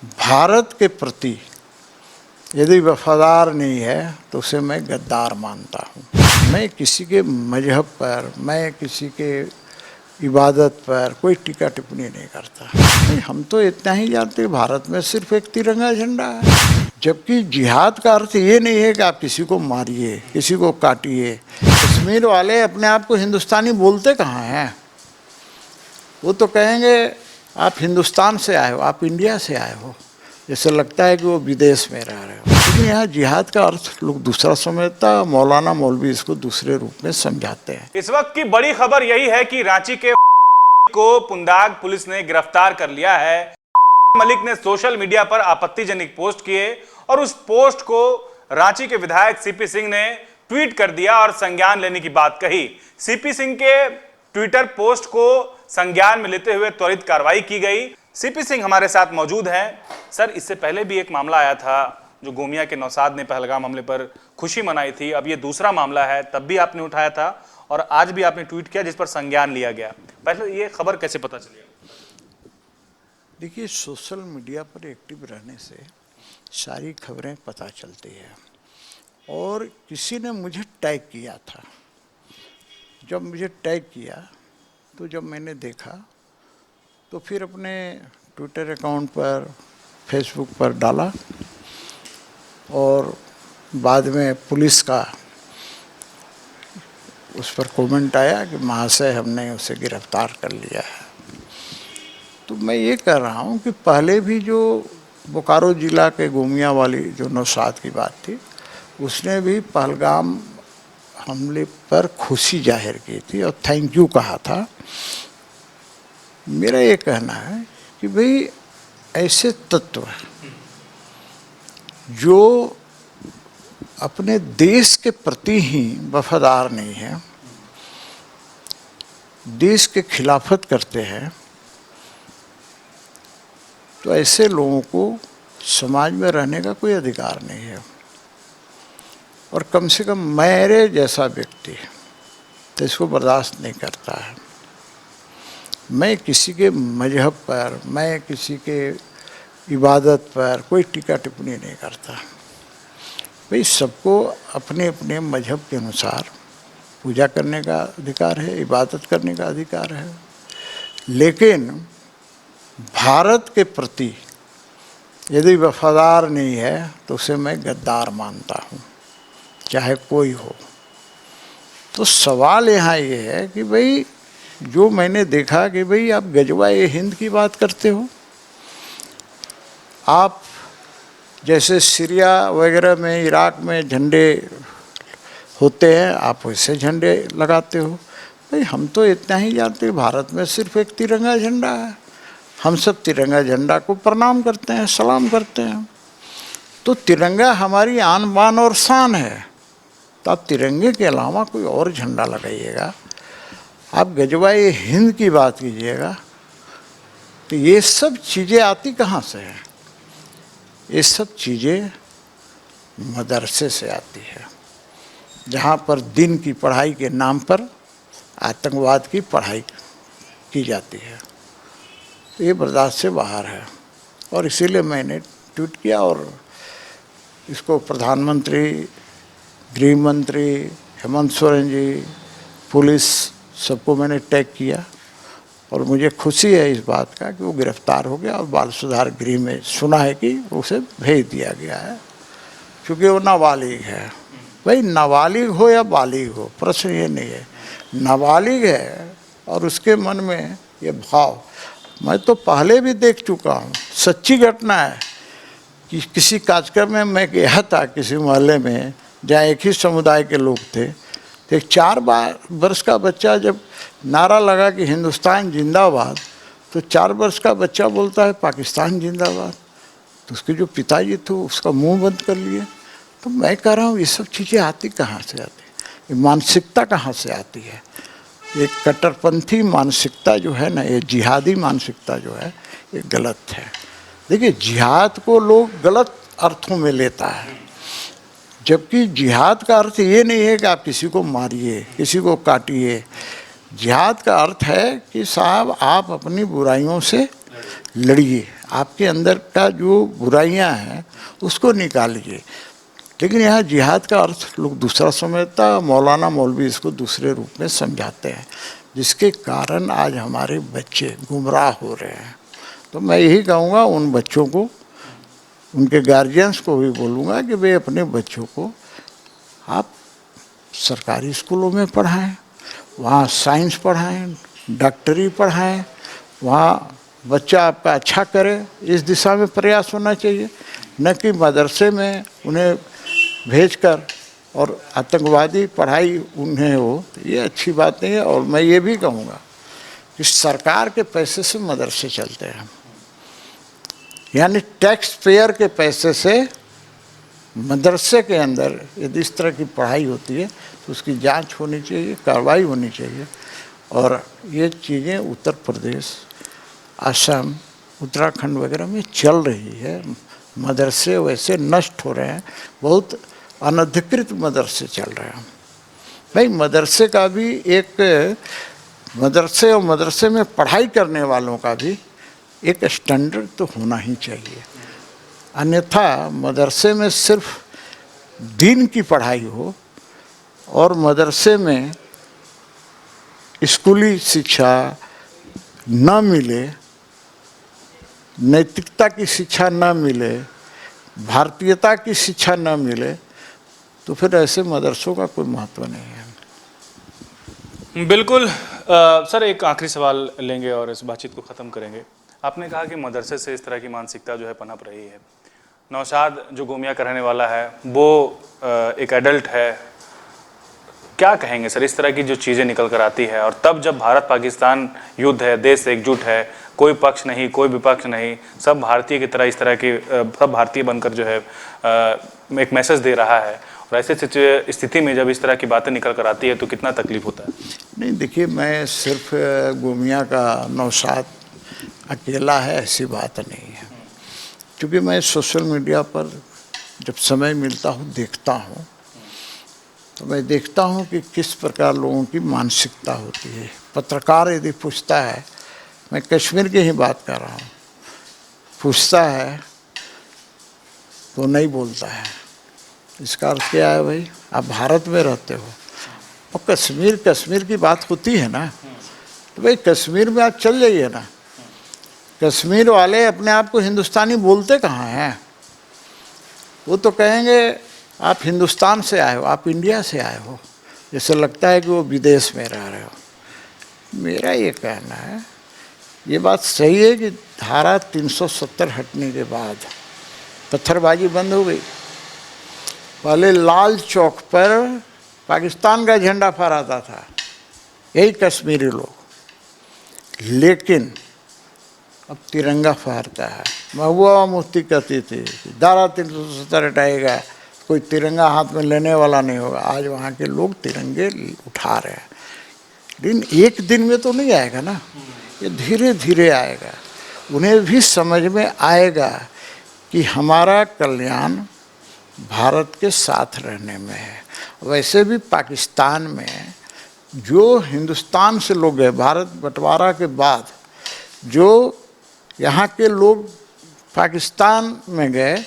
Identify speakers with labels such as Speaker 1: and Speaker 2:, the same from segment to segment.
Speaker 1: भारत के प्रति यदि वफादार नहीं है तो उसे मैं गद्दार मानता हूँ। मैं किसी के मजहब पर, मैं किसी के इबादत पर कोई टीका टिप्पणी नहीं करता। नहीं, हम तो इतना ही जानते हैं भारत में सिर्फ एक तिरंगा झंडा है। जबकि जिहाद का अर्थ ये नहीं है कि आप किसी को मारिए, किसी को काटिए। कश्मीर वाले अपने आप को हिंदुस्तानी बोलते कहाँ हैं? वो तो कहेंगे आप हिंदुस्तान से आए हो, आप इंडिया से आए हो, जैसे लगता है कि वो विदेश में रह रहे हो। लेकिन यहाँ जिहाद का अर्थ लोग दूसरा समझता, मौलाना मौलवी इसको दूसरे रूप में समझाते हैं।
Speaker 2: इस वक्त की बड़ी खबर यही है कि रांची के को पुंदाग पुलिस ने गिरफ्तार कर लिया है। मलिक ने सोशल मीडिया पर आपत्तिजनक पोस्ट किए और उस पोस्ट को रांची के विधायक सीपी सिंह ने ट्वीट कर दिया और संज्ञान लेने की बात कही। सीपी सिंह के ट्विटर पोस्ट को संज्ञान में लेते हुए त्वरित कार्रवाई की गई। सीपी सिंह हमारे साथ मौजूद हैं। सर, इससे पहले भी एक मामला आया था जो गोमिया के नौशाद ने पहलगाम हमले पर खुशी मनाई थी। अब ये दूसरा मामला है, तब भी आपने उठाया था और आज भी आपने ट्वीट किया जिस पर संज्ञान लिया गया। पहले ये खबर कैसे पता चली?
Speaker 1: देखिए, सोशल मीडिया पर एक्टिव रहने से सारी खबरें पता चलती है। और किसी ने मुझे टैग किया था। जब मुझे टैग किया तो जब मैंने देखा तो फिर अपने ट्विटर अकाउंट पर, फेसबुक पर डाला और बाद में पुलिस का उस पर कमेंट आया कि महाशय हमने उसे गिरफ्तार कर लिया है। तो मैं ये कह रहा हूँ कि पहले भी जो बोकारो ज़िला के गोमिया वाली जो नौशाद की बात थी, उसने भी पहलगाम हमले पर खुशी जाहिर की थी और थैंक यू कहा था। मेरा ये कहना है कि भाई ऐसे तत्व जो अपने देश के प्रति ही वफादार नहीं है, देश के खिलाफत करते हैं, तो ऐसे लोगों को समाज में रहने का कोई अधिकार नहीं है। और कम से कम मेरे जैसा व्यक्ति तो इसको बर्दाश्त नहीं करता है। मैं किसी के मजहब पर, मैं किसी के इबादत पर कोई टीका टिप्पणी नहीं करता। भाई, सबको अपने अपने मजहब के अनुसार पूजा करने का अधिकार है, इबादत करने का अधिकार है। लेकिन भारत के प्रति यदि वफादार नहीं है तो उसे मैं गद्दार मानता हूँ, चाहे कोई हो। तो सवाल यहाँ ये है कि भाई, जो मैंने देखा कि भाई आप गजवा-ए हिंद की बात करते हो, आप जैसे सीरिया वगैरह में, इराक में झंडे होते हैं, आप वैसे झंडे लगाते हो। भाई, हम तो इतना ही जानते हैं भारत में सिर्फ एक तिरंगा झंडा है। हम सब तिरंगा झंडा को प्रणाम करते हैं, सलाम करते हैं। तो तिरंगा हमारी आन बान और शान है। तो आप तिरंगे के अलावा कोई और झंडा लगाइएगा, आप गजवा-ए हिंद की बात कीजिएगा, तो ये सब चीज़ें आती कहाँ से हैं? ये सब चीज़ें मदरसे से आती है, जहाँ पर दिन की पढ़ाई के नाम पर आतंकवाद की पढ़ाई की जाती है। तो ये बर्दाश्त से बाहर है और इसीलिए मैंने ट्वीट किया और इसको प्रधानमंत्री, गृह मंत्री, हेमंत सोरेन जी, पुलिस, सबको मैंने टैग किया। और मुझे खुशी है इस बात का कि वो गिरफ्तार हो गया और बाल सुधार गृह में सुना है कि उसे भेज दिया गया है, क्योंकि वो नाबालिग है। भाई, नाबालिग हो या बालिग हो, प्रश्न ये नहीं है। नाबालिग है और उसके मन में ये भाव, मैं तो पहले भी देख चुका हूँ। सच्ची घटना है कि किसी कार्यक्रम में मैं गया था किसी मोहल्ले में, जहाँ एक ही समुदाय के लोग थे। तो एक 4 वर्ष का बच्चा जब नारा लगा कि हिंदुस्तान जिंदाबाद, तो 4 वर्ष का बच्चा बोलता है पाकिस्तान जिंदाबाद। तो उसके जो पिताजी थे उसका मुंह बंद कर लिए। तो मैं कह रहा हूँ, ये सब चीज़ें आती कहाँ से आती है? ये मानसिकता कहाँ से आती है? ये कट्टरपंथी मानसिकता जो है ना, ये जिहादी मानसिकता जो है, ये गलत है। देखिए, जिहाद को लोग गलत अर्थों में लेता है, जबकि जिहाद का अर्थ ये नहीं है कि आप किसी को मारिए, किसी को काटिए। जिहाद का अर्थ है कि साहब आप अपनी बुराइयों से लड़िए, आपके अंदर का जो बुराइयां हैं उसको निकालिए। लेकिन यहाँ जिहाद का अर्थ लोग दूसरा समझता है, मौलाना मौलवी इसको दूसरे रूप में समझाते हैं, जिसके कारण आज हमारे बच्चे गुमराह हो रहे हैं। तो मैं यही कहूँगा उन बच्चों को, उनके गार्जियंस को भी बोलूँगा कि वे अपने बच्चों को आप सरकारी स्कूलों में पढ़ाएं, वहाँ साइंस पढ़ाएं, डॉक्टरी पढ़ाएं, वहाँ बच्चा आपका अच्छा करे, इस दिशा में प्रयास होना चाहिए। न कि मदरसे में उन्हें भेजकर और आतंकवादी पढ़ाई उन्हें हो, ये अच्छी बात नहीं है। और मैं ये भी कहूँगा कि सरकार के पैसे से मदरसे चलते हैं, यानी टैक्स पेयर के पैसे से मदरसे के अंदर यदि इस तरह की पढ़ाई होती है तो उसकी जांच होनी चाहिए, कार्रवाई होनी चाहिए। और ये चीज़ें उत्तर प्रदेश, असम, उत्तराखंड वगैरह में चल रही है। मदरसे वैसे नष्ट हो रहे हैं, बहुत अनधिकृत मदरसे चल रहे हैं। भाई मदरसे का भी एक, मदरसे और मदरसे में पढ़ाई करने वालों का भी एक स्टैंडर्ड तो होना ही चाहिए। अन्यथा मदरसे में सिर्फ दीन की पढ़ाई हो और मदरसे में स्कूली शिक्षा न मिले, नैतिकता की शिक्षा न मिले, भारतीयता की शिक्षा न मिले, तो फिर ऐसे मदरसों का कोई महत्व नहीं है।
Speaker 2: बिल्कुल। सर एक आखिरी सवाल लेंगे और इस बातचीत को ख़त्म करेंगे। आपने कहा कि मदरसे से इस तरह की मानसिकता जो है पनप रही है। नौशाद जो गोमिया का रहने वाला है वो एक एडल्ट है, क्या कहेंगे सर इस तरह की जो चीज़ें निकल कर आती है? और तब जब भारत पाकिस्तान युद्ध है, देश एकजुट है, कोई पक्ष नहीं, कोई विपक्ष नहीं, सब भारतीय की तरह इस तरह की सब भारतीय बनकर जो है एक मैसेज दे रहा है, और ऐसे स्थिति में जब इस तरह की बातें निकल कर आती है तो कितना तकलीफ होता है?
Speaker 1: नहीं देखिए, मैं सिर्फ गोमिया का नौशाद अकेला है ऐसी बात नहीं है, क्योंकि मैं सोशल मीडिया पर जब समय मिलता हूँ देखता हूँ, तो मैं देखता हूँ कि किस प्रकार लोगों की मानसिकता होती है। पत्रकार यदि पूछता है, मैं कश्मीर की ही बात कर रहा हूँ, पूछता है तो नहीं बोलता है। इसका अर्थ क्या है भाई? आप भारत में रहते हो और कश्मीर की बात होती है ना, तो भाई कश्मीर में आप चल जाइए ना। कश्मीर वाले अपने आप को हिंदुस्तानी बोलते कहाँ हैं? वो तो कहेंगे आप हिंदुस्तान से आए हो, आप इंडिया से आए हो, जैसे लगता है कि वो विदेश में रह रहे हो। मेरा ये कहना है, ये बात सही है कि धारा 370 हटने के बाद पत्थरबाजी बंद हो गई। पहले लाल चौक पर पाकिस्तान का झंडा फहराता था यही कश्मीरी लोग, लेकिन अब तिरंगा फहरता है। महबूबा मुफ्ती कहती थी धारा 370 हटाएगा, कोई तिरंगा हाथ में लेने वाला नहीं होगा। आज वहाँ के लोग तिरंगे उठा रहे हैं, लेकिन एक दिन में तो नहीं आएगा ना, ये धीरे धीरे आएगा। उन्हें भी समझ में आएगा कि हमारा कल्याण भारत के साथ रहने में है। वैसे भी पाकिस्तान में जो हिंदुस्तान से लोग गए, भारत बंटवारा के बाद जो यहाँ के लोग पाकिस्तान में गए,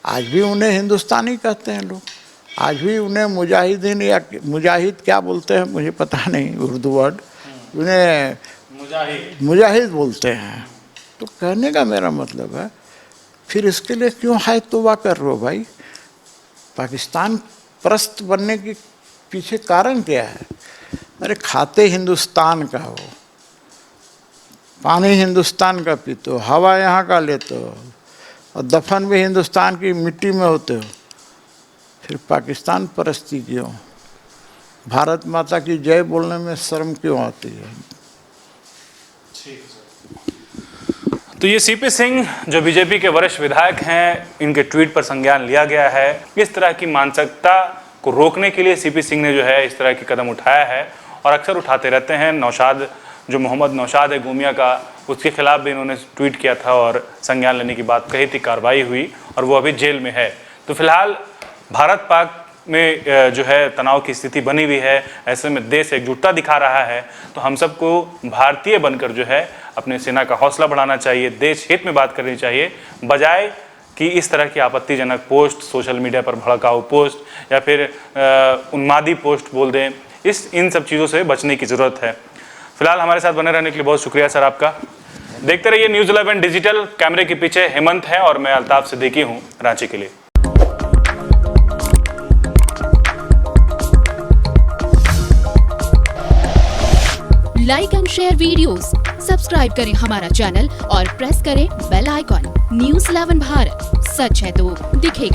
Speaker 1: आज भी उन्हें हिंदुस्तानी कहते हैं लोग। आज भी उन्हें मुजाहिदीन या मुजाहिद क्या बोलते हैं मुझे पता नहीं, उर्दू वर्ड, उन्हें मुजाहिद बोलते हैं। तो कहने का मेरा मतलब है, फिर इसके लिए क्यों हाय तौबा कर रहे हो भाई? पाकिस्तान परस्त बनने के पीछे कारण क्या है? अरे खाते हिंदुस्तान का हो, पानी हिंदुस्तान का पीते हो, हवा यहाँ का लेते हो, और दफन भी हिंदुस्तान की मिट्टी में होते हो, फिर पाकिस्तान परस्ती क्यों? भारत माता की जय बोलने में शर्म क्यों आती है?
Speaker 2: तो ये सीपी सिंह जो बीजेपी के वरिष्ठ विधायक हैं, इनके ट्वीट पर संज्ञान लिया गया है। इस तरह की मानसिकता को रोकने के लिए सीपी सिंह ने जो है इस तरह की कदम उठाया है और अक्सर उठाते रहते हैं। नौशाद जो मोहम्मद नौशाद है गोमिया का, उसके खिलाफ भी इन्होंने ट्वीट किया था और संज्ञान लेने की बात कही थी, कार्रवाई हुई और वो अभी जेल में है। तो फिलहाल भारत पाक में जो है तनाव की स्थिति बनी हुई है, ऐसे में देश एकजुटता दिखा रहा है, तो हम सबको भारतीय बनकर जो है अपने सेना का हौसला बढ़ाना चाहिए, देश हित में बात करनी चाहिए, बजाय कि इस तरह की आपत्तिजनक पोस्ट, सोशल मीडिया पर भड़काऊ पोस्ट या फिर उन्मादी पोस्ट बोल दें। इन सब चीज़ों से बचने की ज़रूरत है। फिलहाल हमारे साथ बने रहने के लिए बहुत शुक्रिया सर आपका। देखते रहिए न्यूज़ 11 डिजिटल। कैमरे के पीछे हेमंत है और मैं अल्ताफ सिद्दीकी हूँ रांची के लिए।
Speaker 3: Like and share videos, subscribe करें हमारा चैनल और प्रेस करें बेल आइकॉन। न्यूज़ 11 भारत, सच है तो दिखेगा।